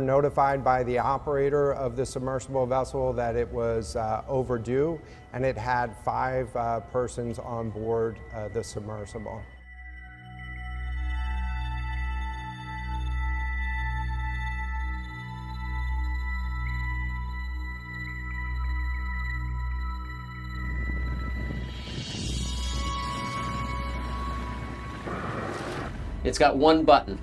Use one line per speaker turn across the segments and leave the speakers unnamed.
were notified by the operator of the submersible vessel that it was overdue, and it had 5 persons on board the submersible.
It's got one button,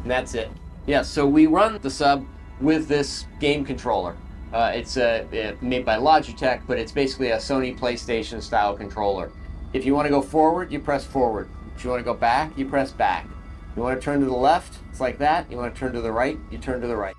and that's it. Yeah, so we run the sub with this game controller. It's made by Logitech, but it's basically a Sony PlayStation style controller. If you want to go forward, you press forward. If you want to go back, you press back. You want to turn to the left, it's like that. You want to turn to the right, you turn to the right.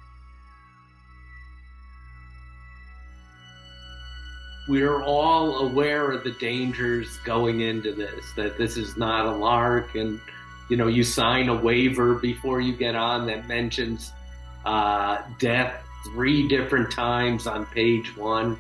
We're all aware of the dangers going into this, that this is not a lark, and you know, you sign a waiver before you get on that mentions death 3 different times on page 1.